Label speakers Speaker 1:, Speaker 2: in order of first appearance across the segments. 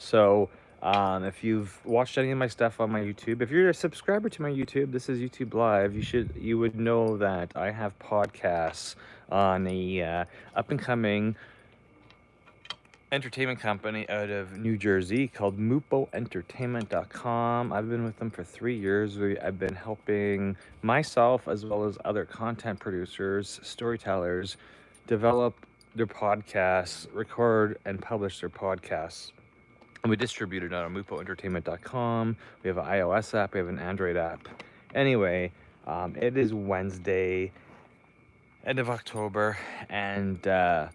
Speaker 1: So if you've watched any of my stuff on my YouTube, if you're a subscriber to my YouTube, this is YouTube Live. You would know that I have podcasts on a up and coming entertainment company out of New Jersey called MupoEntertainment.com. I've been with them for 3 years. I've been helping myself as well as other content producers, storytellers, develop their podcasts, record and publish their podcasts. And we distribute it on MupoEntertainment.com. We have an iOS app, we have an Android app. Anyway, it is Wednesday, end of October, and I'm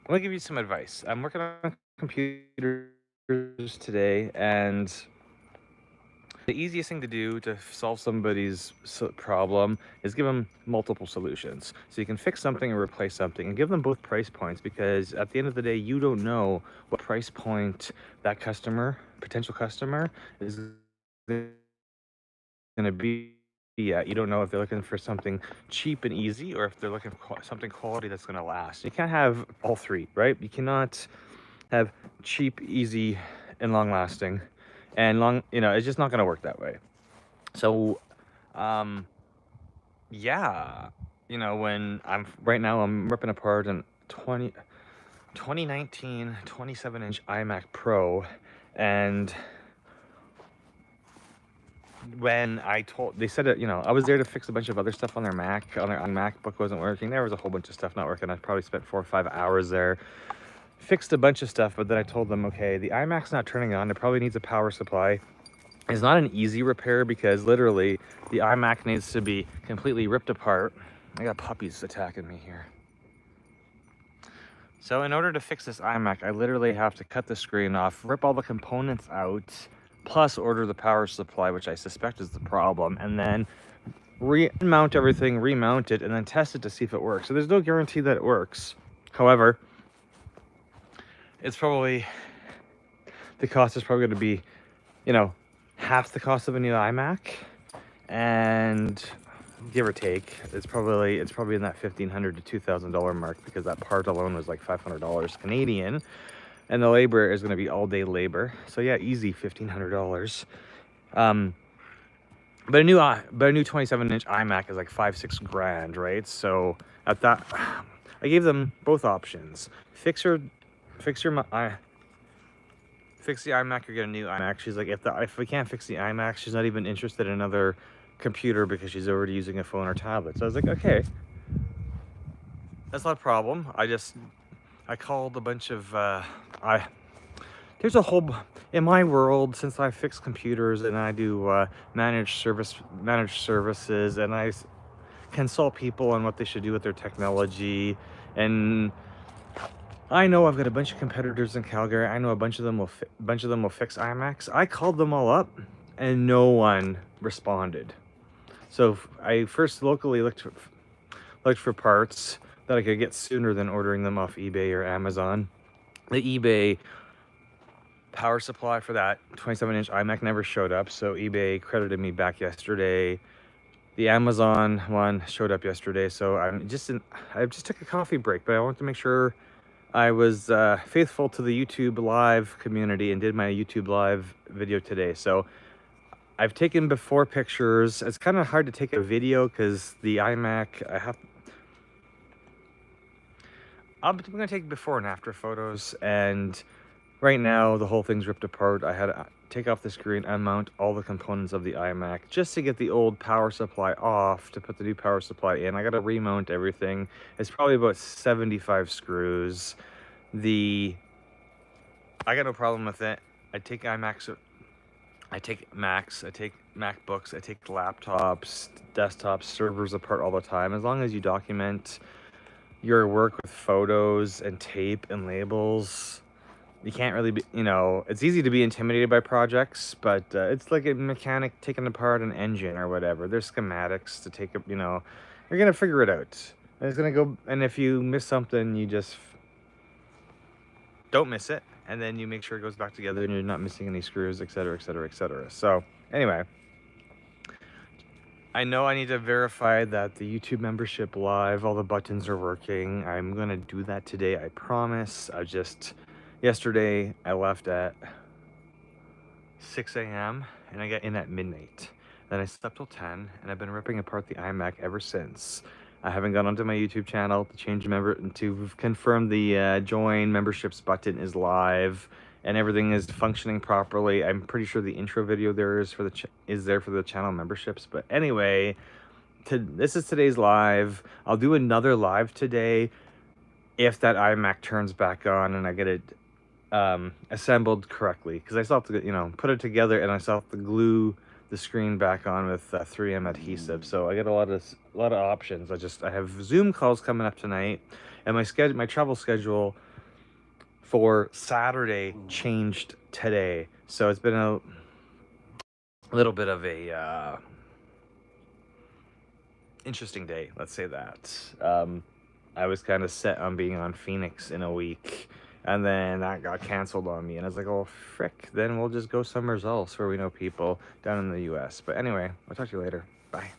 Speaker 1: gonna give you some advice. I'm working on computers today, and the easiest thing to do to solve somebody's problem is give them multiple solutions. So you can fix something and replace something, and give them both price points, because at the end of the day, you don't know what price point that potential customer, is going to be at. You don't know if they're looking for something cheap and easy, or if they're looking for something quality that's going to last. You can't have all three, right? You cannot have cheap, easy, and long lasting. And it's just not going to work that way. So, um, yeah, when right now I'm ripping apart an 2019 27-inch iMac Pro, and when they said it, I was there to fix a bunch of other stuff on their Mac, on their MacBook wasn't working. There was a whole bunch of stuff not working. I probably spent 4 or 5 hours there, fixed a bunch of stuff, but then I told them, okay, the iMac's not turning on. It probably needs a power supply. It's not an easy repair, because literally the iMac needs to be completely ripped apart. I got puppies attacking me here. So in order to fix this iMac, I literally have to cut the screen off, rip all the components out, plus order the power supply, which I suspect is the problem, and then remount everything, remount it, and then test it to see if it works. So there's no guarantee that it works. However, the cost is probably going to be, half the cost of a new iMac, and give or take, it's probably in that $1,500 to $2,000 mark, because that part alone was like $500 Canadian, and the labor is going to be all day labor. So yeah, easy $1,500. But a new 27-inch iMac is like 5-6 grand, right? So at that, I gave them both options: fix the iMac or get a new iMac. She's like, if we can't fix the iMac, she's not even interested in another computer, because she's already using a phone or tablet. So I was like, okay, that's not a problem. I called a bunch of there's a whole, in my world, since I fix computers and I do managed services, and I consult people on what they should do with their technology, and I know I've got a bunch of competitors in Calgary. I know a bunch of them will fix iMacs. I called them all up, and no one responded. So I first locally looked for parts that I could get sooner than ordering them off eBay or Amazon. The eBay power supply for that 27-inch iMac never showed up, so eBay credited me back yesterday. The Amazon one showed up yesterday, so I just took a coffee break, but I wanted to make sure I was faithful to the YouTube Live community and did my YouTube Live video today. So I've taken before pictures. It's kind of hard to take a video because the iMac, I'm going to take before and after photos, and right now the whole thing's ripped apart. I had to take off the screen and mount all the components of the iMac just to get the old power supply off to put the new power supply in. I got to remount everything. It's probably about 75 screws. I got no problem with it. I take iMacs, I take Macs, I take MacBooks, I take laptops, desktops, servers apart all the time. As long as you document your work with photos and tape and labels, you can't really be, it's easy to be intimidated by projects, but it's like a mechanic taking apart an engine or whatever. There's schematics to take, you're going to figure it out. And it's going to go, and if you miss something, you just don't miss it, and then you make sure it goes back together and you're not missing any screws, etc., etc., etc. So anyway, I know I need to verify that the YouTube membership live, all the buttons are working. I'm gonna do that today, I promise. I just, Yesterday, I left at 6 a.m. and I got in at midnight. Then I slept till 10, and I've been ripping apart the iMac ever since. I haven't gone onto my YouTube channel to change member to confirm the join memberships button is live and everything is functioning properly. I'm pretty sure the intro video there is for the there for the channel memberships. But anyway, this is today's live. I'll do another live today if that iMac turns back on and I get it assembled correctly, because I still have to, you know, put it together, and I still have to glue the screen back on with 3M adhesive. So I get a lot of options. I have Zoom calls coming up tonight, and my travel schedule for Saturday changed today. So it's been a little bit of a interesting day, let's say that. I was kind of set on being on Phoenix in a week, and then that got canceled on me, and I was like, oh frick, then we'll just go somewhere else where we know people down in the US. But anyway, I'll talk to you later. Bye.